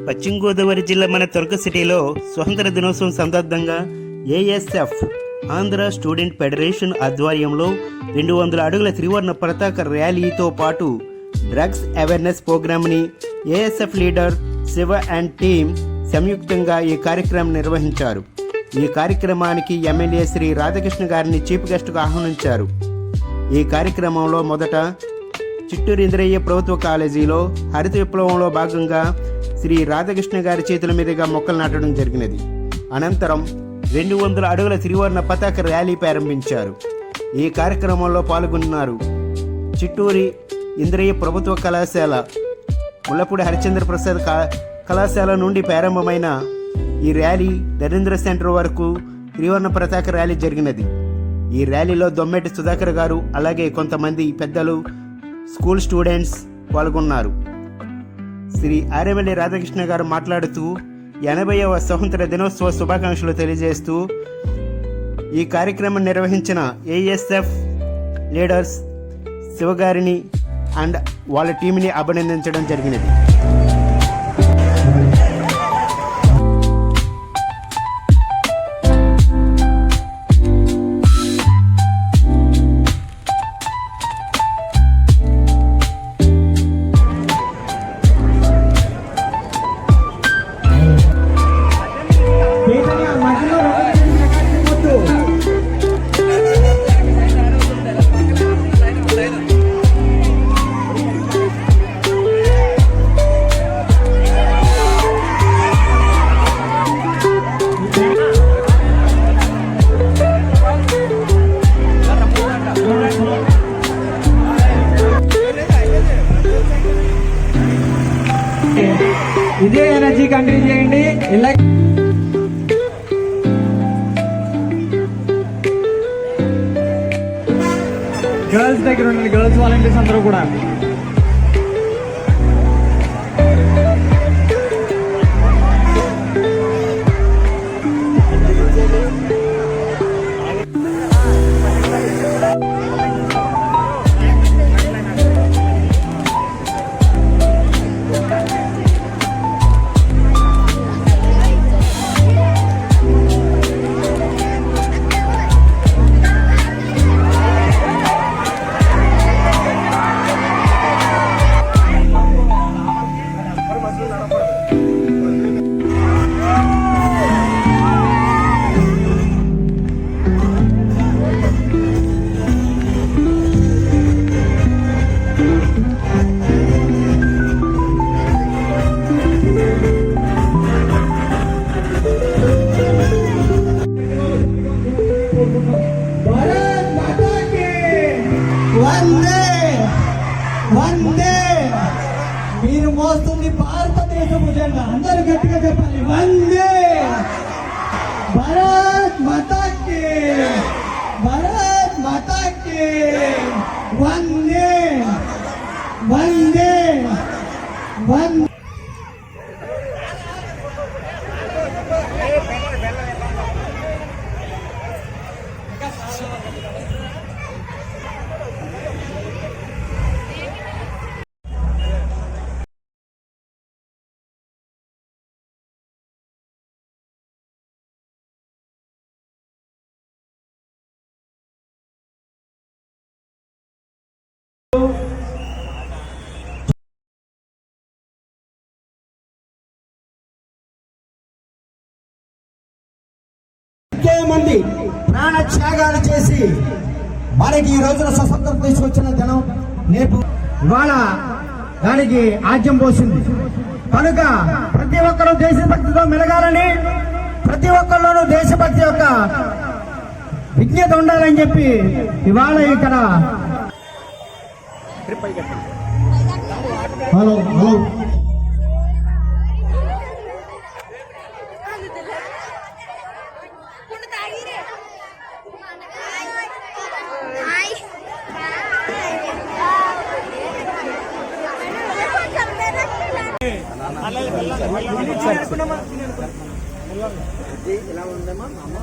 పశ్చిమ గోదావరి జిల్లా మన తుర్క సిటీలో స్వతంత్ర దినోత్సవం సందర్భంగా ఏఎస్ఎఫ్ ఆంధ్ర స్టూడెంట్ ఫెడరేషన్ ఆధ్వర్యంలో 200 అడుగుల త్రివర్ణ పతాక ర్యాలీతో పాటు డ్రగ్స్ అవేర్నెస్ ప్రోగ్రామ్ని ASF leader Shiva and team సంయుక్తంగా ఈ కార్యక్రమం నిర్వహించారు. ఈ కార్యక్రమానికి ఎమ్మెల్యే శ్రీ రాధాకృష్ణ గారిని చీఫ్ గెస్ట్గా ఆహ్వానించారు. ఈ కార్యక్రమంలో మొదట చిట్టూరు ఇంద్రయ్య ప్రభుత్వ కాలేజీలో హరిత విప్లవంలో భాగంగా శ్రీ రాధాకృష్ణ గారి చేతుల మీదుగా మొక్కలు నాటడం జరిగినది. అనంతరం 200 అడుగుల త్రివర్ణ పతాక ర్యాలీ ప్రారంభించారు. ఈ కార్యక్రమంలో పాల్గొన్నారు చిట్టూరి ఇంద్రయ్య ప్రభుత్వ కళాశాల, ముల్లపూడి హరిచంద్ర ప్రసాద్ కళాశాల నుండి ప్రారంభమైన ఈ ర్యాలీ నరేంద్ర సెంటర్ వరకు త్రివర్ణ పతాక ర్యాలీ జరిగినది. ఈ ర్యాలీలో దొమ్మెటి సుధాకర్ గారు అలాగే కొంతమంది పెద్దలు, స్కూల్ స్టూడెంట్స్ పాల్గొన్నారు. శ్రీ ఆర్ఎంఎల్ఏ రాధాకృష్ణ గారు మాట్లాడుతూ 80వ స్వతంత్ర దినోత్సవ శుభాకాంక్షలు తెలియజేస్తూ ఈ కార్యక్రమం నిర్వహించిన ఏఎస్ఎఫ్ లీడర్స్ శివగారిని అండ్ వాళ్ళ టీంని అభినందించడం జరిగినది. ఇదే ఎనర్జీ కంటిన్యూ చేయండి. ఇలా గర్ల్స్ దగ్గర ఉండండి, గర్ల్స్ వాలంటీర్స్ అందరూ కూడా. వందే మీరు మోస్తుంది భారతదేశపు జెండా. అందరూ గట్టిగా చెప్పాలి, వందే భారత్ మాతాకి, భారత్ మాతాకి, వందే వందే వందే. మంది ప్రాణ త్యాగాలు చేసి మనకి ఈ రోజున స్వతంత్రం తీసుకొచ్చిన దినం నేపు ఇవాళ దానికి ఆజ్యం పోసింది. కనుక ప్రతి ఒక్కరూ దేశభక్తితో మెలగాలని, ప్రతి ఒక్కరిలోనూ దేశభక్తి యొక్క విజ్ఞత ఉండాలని చెప్పి ఇవాళ ఇక్కడ హలో హలో ఇలా ఉందమ్మా అమ్మ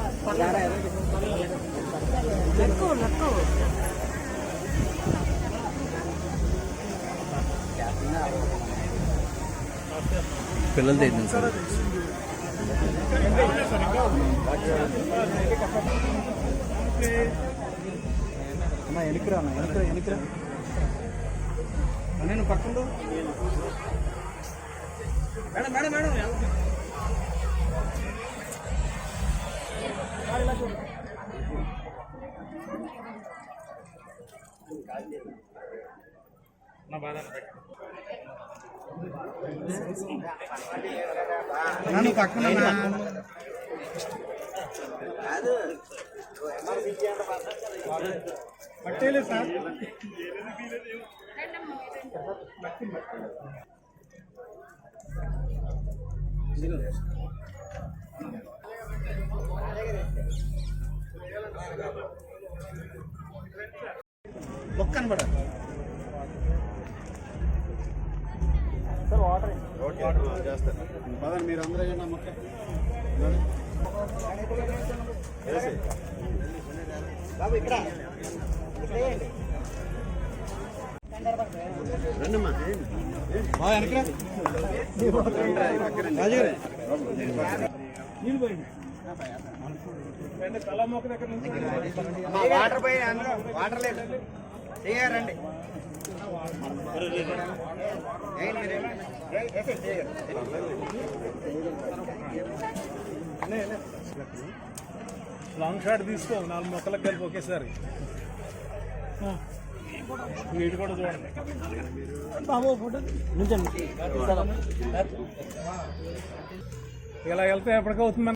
పిల్లలు తెచ్చింది సార్. ఎనికిరా నేను పక్కన మేడం మేడం మేడం నన్ను పక్కన పట్టేలేదు సార్. మొక్క కనబడ చేస్తారు పదండి మీరు అందరూ ఏంటన్నా మొక్క బాబు ఇక్కడ రండమ్మా వాటర్ పోయి అందులో వాటర్ లేదు రండి లాంగ్ షాట్ తీసుకో 4 మొక్కలకు కలిపి ఒకేసారి వీటి కూడా చూడండి ఇలా వెళ్తే ఎప్పటికవుతుంది.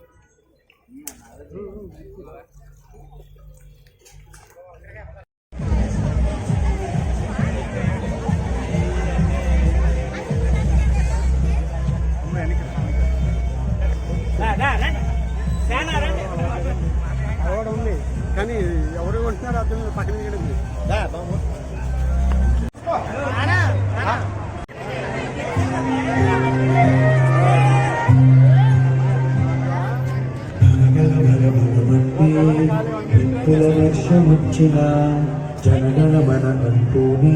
అవార్డు ఉంది కానీ ఎవరు కొంటున్నారు అర్థం పక్కన వర్షముచ్చిన జనగణమన అంటూనే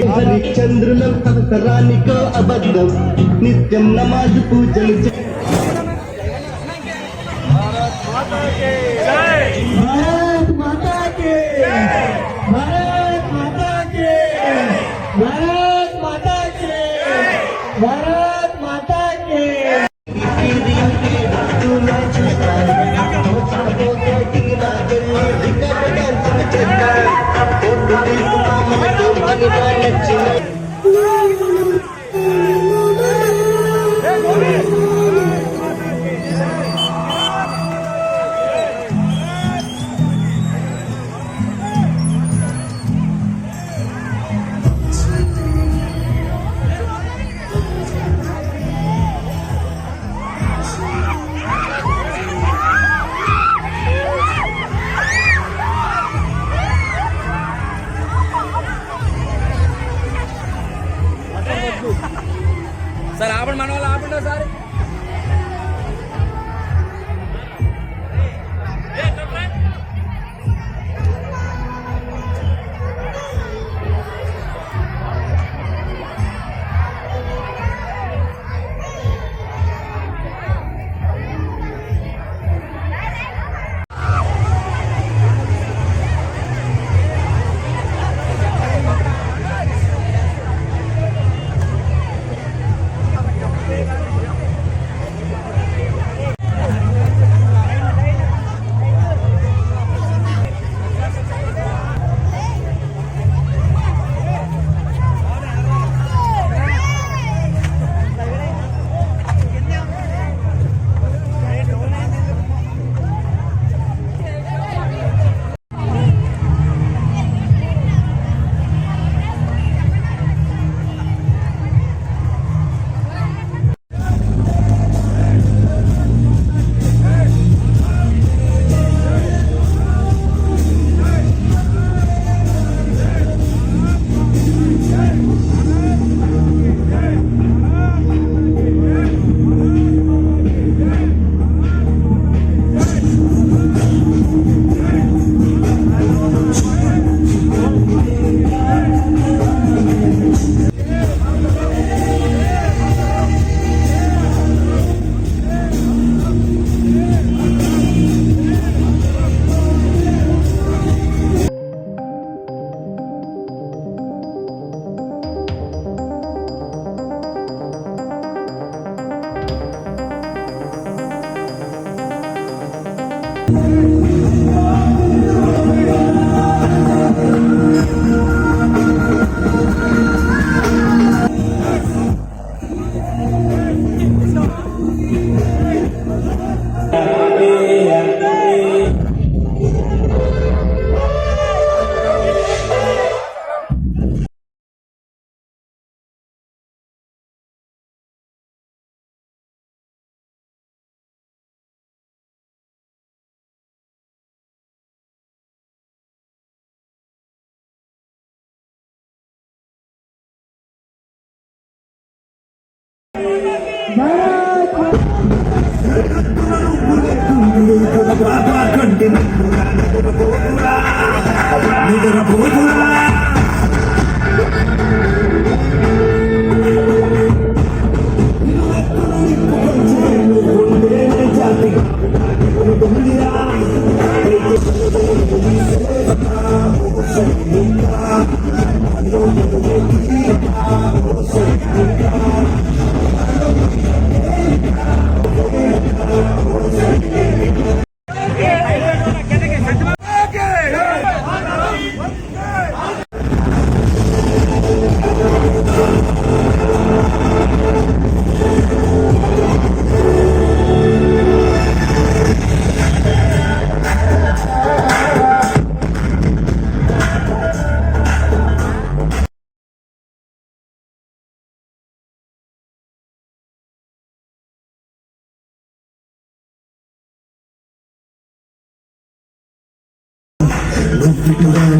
హరిచంద్రుల సంతరానికో అబద్ధం నిత్యం నమాజు పూజలు భారత్ మాతా కే భారత్ మాతా కే భారత్ మాతా కే భారత్ మాతా కే భారత్ మాతా కే సార్ ఆపండి, మన వాళ్ళు ఆపండి సార్.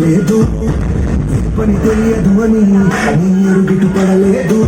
లేదు పని తెలియదు అని నీరు గిట్టుపడలేదు.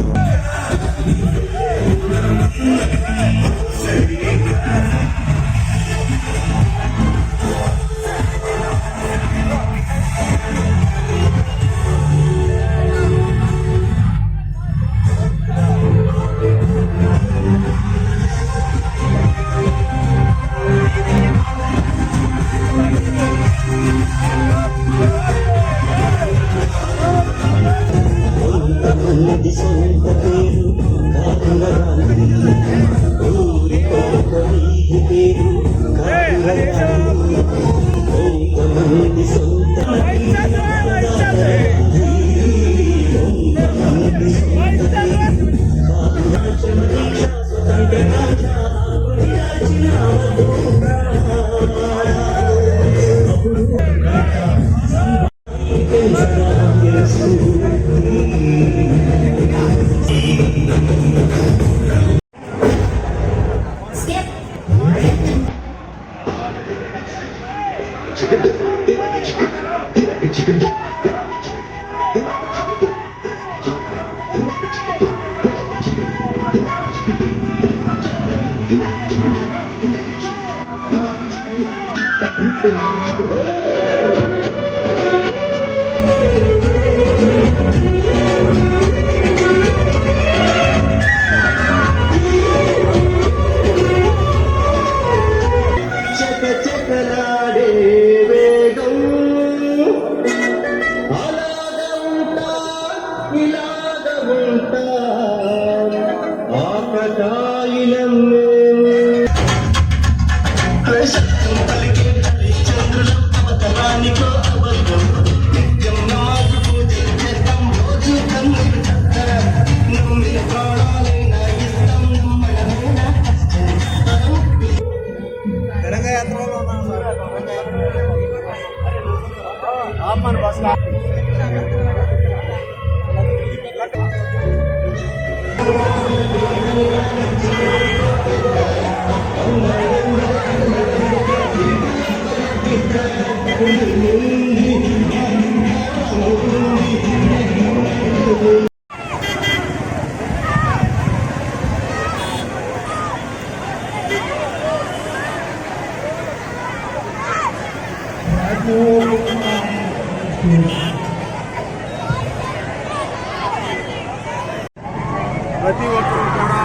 ప్రతి ఒక్కరూ కూడా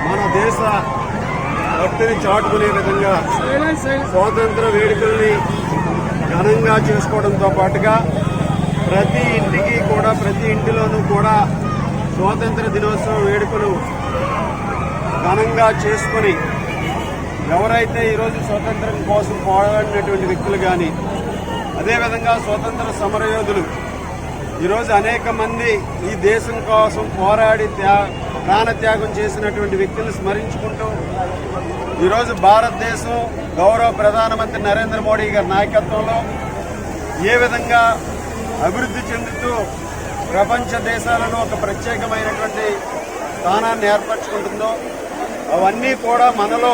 మన దేశ భక్తిని చాటుకునే విధంగా స్వాతంత్ర వేడుకల్ని ఘనంగా చేసుకోవడంతో పాటుగా ప్రతి ఇంటికి కూడా ప్రతి ఇంటిలోనూ కూడా స్వాతంత్ర దినోత్సవ వేడుకలు ఘనంగా చేసుకొని ఎవరైతే ఈరోజు స్వాతంత్రం కోసం పోరాడినటువంటి వ్యక్తులు కానీ అదేవిధంగా స్వాతంత్ర సమరయోధులు ఈరోజు అనేక మంది ఈ దేశం కోసం పోరాడి ప్రాణత్యాగం చేసినటువంటి వ్యక్తులను స్మరించుకుంటూ ఈరోజు భారతదేశం గౌరవ ప్రధానమంత్రి నరేంద్ర మోడీ గారి నాయకత్వంలో ఏ విధంగా అభివృద్ధి చెందుతూ ప్రపంచ దేశాలలో ఒక ప్రత్యేకమైనటువంటి స్థానాన్ని ఏర్పరచుకుంటుందో అవన్నీ కూడా మనలో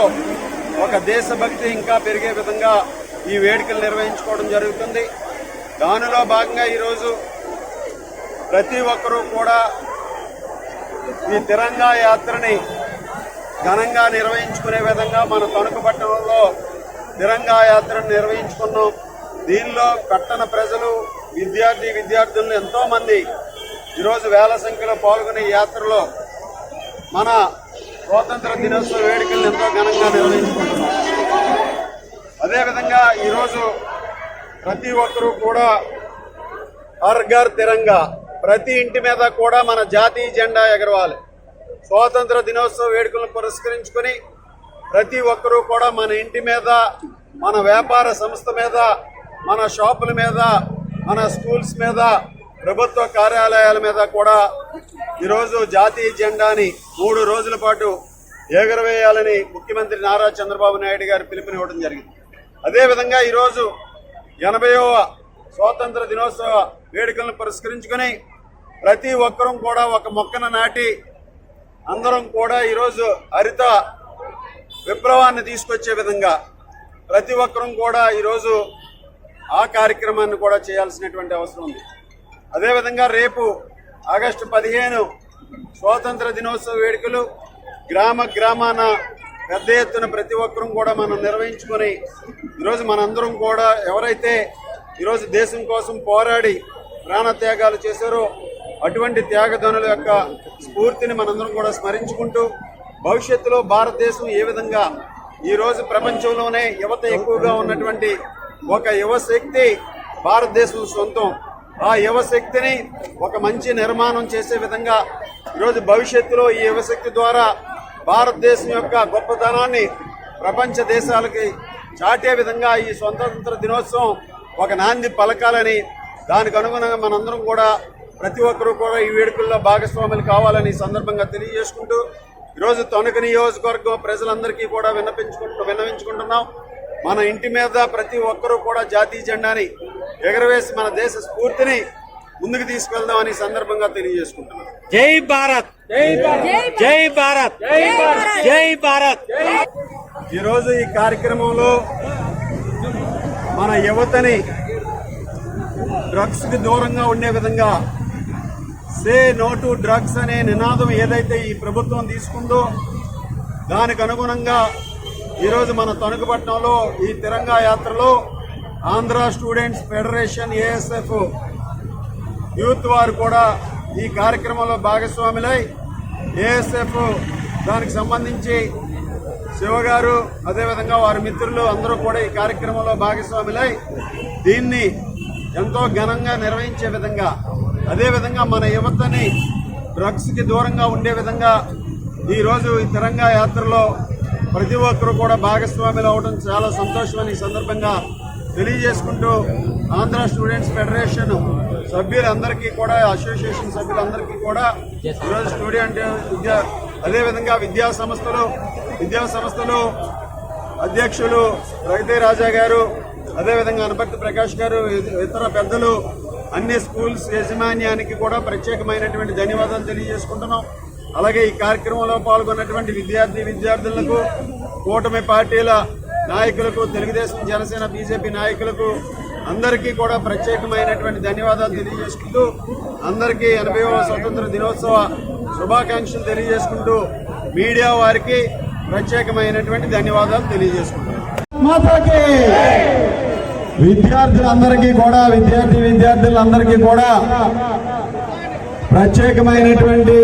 ఒక దేశభక్తి ఇంకా పెరిగే విధంగా ఈ వేడుకలు నిర్వహించుకోవడం జరుగుతుంది. దానిలో భాగంగా ఈరోజు ప్రతి ఒక్కరూ కూడా ఈ తిరంగా యాత్రని ఘనంగా నిర్వహించుకునే విధంగా మన తణుకు పట్టణంలో తిరంగా యాత్రను నిర్వహించుకున్నాం. దీనిలో పట్టణ ప్రజలు, విద్యార్థులు ఎంతో మంది ఈరోజు వేల సంఖ్యలో పాల్గొనే ఈ యాత్రలో మన స్వాతంత్ర దినోత్సవ వేడుకలను ఎంతో ఘనంగా నిర్వహించుకుంటున్నాం. అదేవిధంగా ఈరోజు ప్రతి ఒక్కరూ కూడా హర్ ఘర్ తిరంగా, ప్రతి ఇంటి మీద కూడా మన జాతీయ జెండా ఎగరవాలి. స్వాతంత్ర దినోత్సవ వేడుకలను పురస్కరించుకొని ప్రతి ఒక్కరూ కూడా మన ఇంటి మీద, మన వ్యాపార సంస్థ మీద, మన షాపుల మీద, మన స్కూల్స్ మీద, ప్రభుత్వ కార్యాలయాల మీద కూడా ఈరోజు జాతీయ జెండాని 3 రోజుల పాటు ఎగురవేయాలని ముఖ్యమంత్రి నారా చంద్రబాబు నాయుడు గారు పిలుపునివ్వడం జరిగింది. అదేవిధంగా ఈరోజు 80వ స్వాతంత్ర దినోత్సవ వేడుకలను పురస్కరించుకొని ప్రతి ఒక్కరూ కూడా ఒక మొక్కను నాటి అందరం కూడా ఈరోజు హరిత విప్లవాన్ని తీసుకొచ్చే విధంగా ప్రతి ఒక్కరూ కూడా ఈరోజు ఆ కార్యక్రమాన్ని కూడా చేయాల్సినటువంటి అవసరం ఉంది. అదేవిధంగా రేపు ఆగస్టు 15 స్వాతంత్ర దినోత్సవ వేడుకలు గ్రామాన పెద్ద ఎత్తున ప్రతి ఒక్కరూ కూడా మనం నిర్వహించుకొని ఈరోజు మనందరం కూడా ఎవరైతే ఈరోజు దేశం కోసం పోరాడి ప్రాణత్యాగాలు చేశారో అటువంటి త్యాగధనుల యొక్క స్ఫూర్తిని మనందరం కూడా స్మరించుకుంటూ భవిష్యత్తులో భారతదేశం ఏ విధంగా ఈరోజు ప్రపంచంలోనే యువత ఎక్కువగా ఉన్నటువంటి ఒక యువశక్తి భారతదేశం సొంతం. ఆ యువశక్తిని ఒక మంచి నిర్మాణం చేసే విధంగా ఈరోజు భవిష్యత్తులో ఈ యువశక్తి ద్వారా భారతదేశం యొక్క గొప్పతనాన్ని ప్రపంచ దేశాలకి చాటే విధంగా ఈ స్వాతంత్ర దినోత్సవం ఒక నాంది పలకాలని, దానికి అనుగుణంగా మనందరం కూడా ప్రతి ఒక్కరూ కూడా ఈ వేడుకల్లో భాగస్వాములు కావాలని సందర్భంగా తెలియజేసుకుంటూ ఈరోజు తణుకు నియోజకవర్గం ప్రజలందరికీ కూడా విన్నవించుకుంటున్నాం. మన ఇంటి మీద ప్రతి ఒక్కరూ కూడా జాతీయ జెండాని ఎగరవేసి మన దేశ స్ఫూర్తిని ముందుకు తీసుకెళ్దామని సందర్భంగా తెలియజేసుకుంటున్నాం. జై భారత్, జై భారత్, జై భారత్. ఈరోజు ఈ కార్యక్రమంలో మన యువతని డ్రగ్స్ కి దూరంగా ఉండే విధంగా సే నో టు డ్రగ్స్ అనే నినాదం ఏదైతే ఈ ప్రభుత్వం తీసుకుందో దానికి అనుగుణంగా ఈరోజు మన తణుకుపట్నంలో ఈ తిరంగా యాత్రలో Andhra students federation ASF youth వారు కూడా ఈ కార్యక్రమంలో భాగస్వాములై ASF దానికి సంబంధించి శివగారు అదేవిధంగా వారి మిత్రులు అందరూ కూడా ఈ కార్యక్రమంలో భాగస్వాములై దీన్ని ఎంతో ఘనంగా నిర్వహించే విధంగా, అదేవిధంగా మన యువతని డ్రగ్స్కి దూరంగా ఉండే విధంగా ఈరోజు ఈ తిరంగా యాత్రలో ప్రతి ఒక్కరూ కూడా భాగస్వాములు అవడం చాలా సంతోషమని ఈ సందర్భంగా తెలియజేసుకుంటూ ఆంధ్ర స్టూడెంట్స్ ఫెడరేషన్ సభ్యులందరికీ కూడా, అసోసియేషన్ సభ్యులందరికీ కూడా ఈరోజు స్టూడెంట్ అదేవిధంగా విద్యా సంస్థలు అధ్యక్షులు రవితే రాజా గారు, అదేవిధంగా అనపర్తి ప్రకాష్ గారు, ఇతర పెద్దలు, అన్ని స్కూల్స్ యాజమాన్యానికి కూడా ప్రత్యేకమైనటువంటి ధన్యవాదాలు తెలియజేసుకుంటున్నాం. అలాగే ఈ కార్యక్రమంలో పాల్గొన్నటువంటి విద్యార్థులకు, కూటమి పార్టీల నాయకులకు, తెలుగుదేశం, జనసేన, బీజేపీ నాయకులకు అందరికీ కూడా ప్రత్యేకమైనటువంటి ధన్యవాదాలు తెలియజేసుకుంటూ అందరికీ 80వ స్వతంత్ర దినోత్సవ శుభాకాంక్షలు తెలియజేసుకుంటూ మీడియా వారికి ప్రత్యేకమైనటువంటి ధన్యవాదాలు తెలియజేసుకుంటున్నాం. మాతాకి విద్యార్థులందరికీ కూడా ప్రత్యేకమైనటువంటి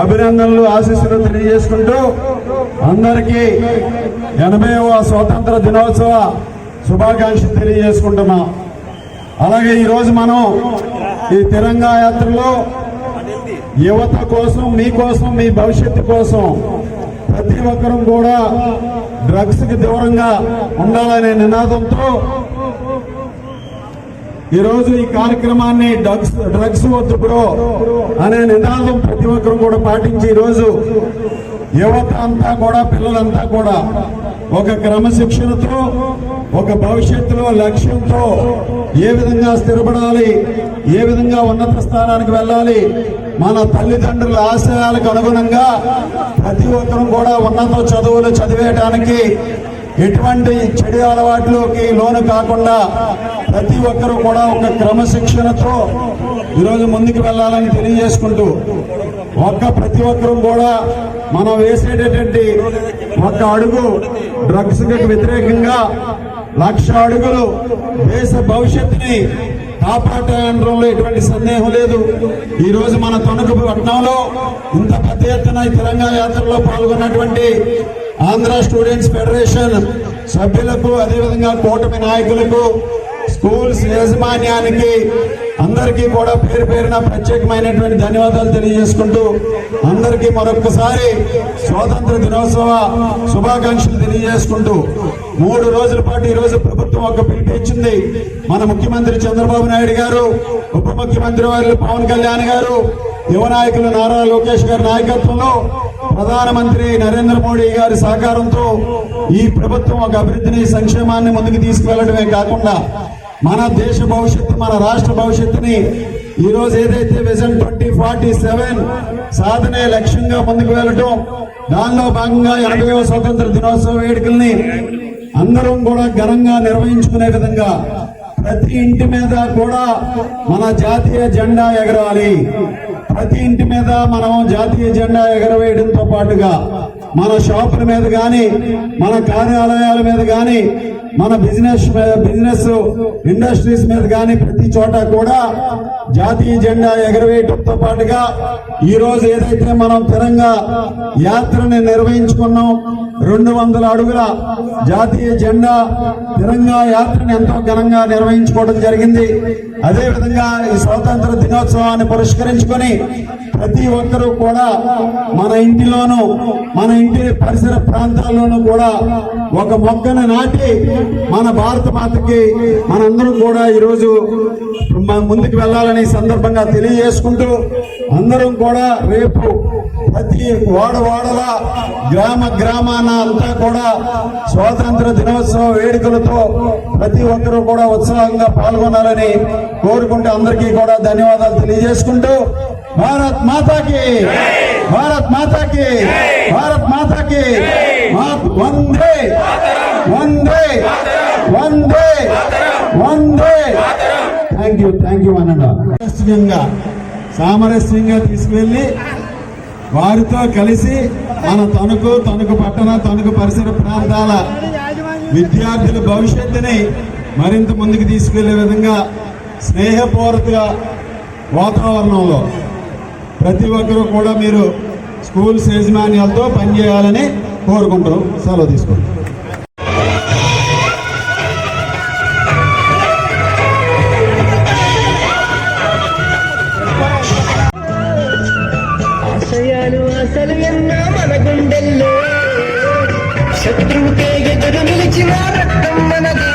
అభినందనలు, ఆశీస్సులు తెలియజేసుకుంటూ అందరికీ 80వ స్వాతంత్ర దినోత్సవ శుభాకాంక్షలు తెలియజేసుకుంటున్నాం. అలాగే ఈరోజు మనం ఈ తిరంగా యాత్రలో యువత కోసం, మీకోసం, మీ భవిష్యత్తు కోసం ప్రతి ఒక్కరూ కూడా డ్రగ్స్ కి దూరంగా ఉండాలనే నినాదంతో ఈరోజు ఈ కార్యక్రమాన్ని డ్రగ్స్ వద్దు బ్రో అనే నినాదం ప్రతి ఒక్కరూ కూడా పాటించి ఈరోజు యువత అంతా కూడా, పిల్లలంతా కూడా ఒక క్రమశిక్షణతో, ఒక భవిష్యత్తులో లక్ష్యంతో ఏ విధంగా స్థిరపడాలి, ఏ విధంగా ఉన్నత స్థానానికి వెళ్ళాలి, మన తల్లిదండ్రుల ఆశయాలకు అనుగుణంగా ప్రతి ఒక్కరూ కూడా ఉన్నత చదువులు చదివేయడానికి ఎటువంటి చెడు అలవాట్లోకి లోను కాకుండా ప్రతి ఒక్కరూ కూడా ఒక క్రమశిక్షణతో ఈరోజు ముందుకు వెళ్ళాలని తెలియజేసుకుంటూ ప్రతి ఒక్కరూ కూడా మనం వేసేటటువంటి ఒక అడుగు డ్రగ్స్ కి వ్యతిరేకంగా 1,00,000 అడుగులు దేశ భవిష్యత్తుని కాపాడడంలో ఎటువంటి సందేహం లేదు. ఈ రోజు మన తణుకు పట్టణంలో ఇంత పెద్ద ఎత్తున ఈ తెలంగాణ యాత్రలో పాల్గొన్నటువంటి ఆంధ్ర స్టూడెంట్స్ ఫెడరేషన్ సభ్యులకు, అదేవిధంగా కూటమి నాయకులకు, స్కూల్స్ యాజమాన్యానికి అందరికీ కూడా పేరు పేరున ప్రత్యేకమైనటువంటి ధన్యవాదాలు తెలియజేసుకుంటూ అందరికీ మరొక్కసారి స్వాతంత్ర దినోత్సవ శుభాకాంక్షలు తెలియజేసుకుంటూ 3 రోజుల పాటు ఈ రోజు ప్రభుత్వం ఒక పిలుపు ఇచ్చింది. మన ముఖ్యమంత్రి చంద్రబాబు నాయుడు గారు, ఉప ముఖ్యమంత్రి వారు పవన్ కళ్యాణ్ గారు, యువ నాయకులు నారా లోకేష్ గారి నాయకత్వంలో ప్రధానమంత్రి నరేంద్ర మోడీ గారి సహకారంతో ఈ ప్రభుత్వం ఒక అభివృద్ధిని, సంక్షేమాన్ని ముందుకు తీసుకువెళ్లడమే కాకుండా మన దేశ భవిష్యత్తు, మన రాష్ట్ర భవిష్యత్తుని ఈ రోజు ఏదైతే విజన్ 2047 సాధనే లక్ష్యంగా ముందుకు వెళ్ళటం, దానిలో భాగంగా 80వ స్వతంత్ర దినోత్సవ వేడుకల్ని అందరం కూడా ఘనంగా నిర్వహించుకునే విధంగా ప్రతి ఇంటి మీద కూడా మన జాతీయ జెండా ఎగరాలి. ప్రతి ఇంటి మీద మనం జాతీయ జెండా ఎగరవేయడంతో పాటుగా మన షాపుల మీద కానీ, మన కార్యాలయాల మీద కానీ, మన బిజినెస్ ఇండస్ట్రీస్ మీద కానీ ప్రతి చోట కూడా జాతీయ జెండా ఎగరవేయడంతో పాటుగా ఈ రోజు ఏదైతే మనం తిరంగా యాత్రని నిర్వహించుకున్నాం, 200 అడుగుల జాతీయ జెండా తిరంగా యాత్రని ఎంతో ఘనంగా నిర్వహించుకోవడం జరిగింది. అదేవిధంగా ఈ స్వాతంత్ర దినోత్సవాన్ని పురస్కరించుకొని ప్రతి ఒక్కరూ కూడా మన ఇంటిలోనూ, మన ఇంటి పరిసర ప్రాంతాల్లోనూ కూడా ఒక మొక్కను నాటి మన భారత మాతకి మనందరం కూడా ఈరోజు ముందుకు వెళ్ళాలని సందర్భంగా తెలియజేసుకుంటూ అందరం కూడా రేపు ప్రతి వాడవాడల గ్రామాన అంతా కూడా స్వాతంత్ర దినోత్సవ వేడుకలతో ప్రతి ఒక్కరూ కూడా ఉత్సాహంగా పాల్గొనాలని కోరుకుంటూ అందరికీ కూడా ధన్యవాదాలు తెలియజేసుకుంటూ భారత్ మాతాకి, భారత్ మాతాకి, భారత్ మాతాకి, వందే వందే వందే వందే. థ్యాంక్ యూ అనండి. సామరస్యంగా తీసుకువెళ్ళి వారితో కలిసి మన తణుకు పట్టణ, తణుకు పరిసర ప్రాంతాల విద్యార్థుల భవిష్యత్తుని మరింత ముందుకు తీసుకెళ్లే విధంగా స్నేహపూర్వక వాతావరణంలో ప్రతి ఒక్కరూ కూడా మీరు స్కూల్స్ యాజమాన్యాలతో పనిచేయాలని కోరుకుంటూ సెలవు తీసుకుంటాం. అసలు ఎన్న మన గుండెల్లో శత్రువుకే ఎదురు నిలిచిన రక్తం మనది.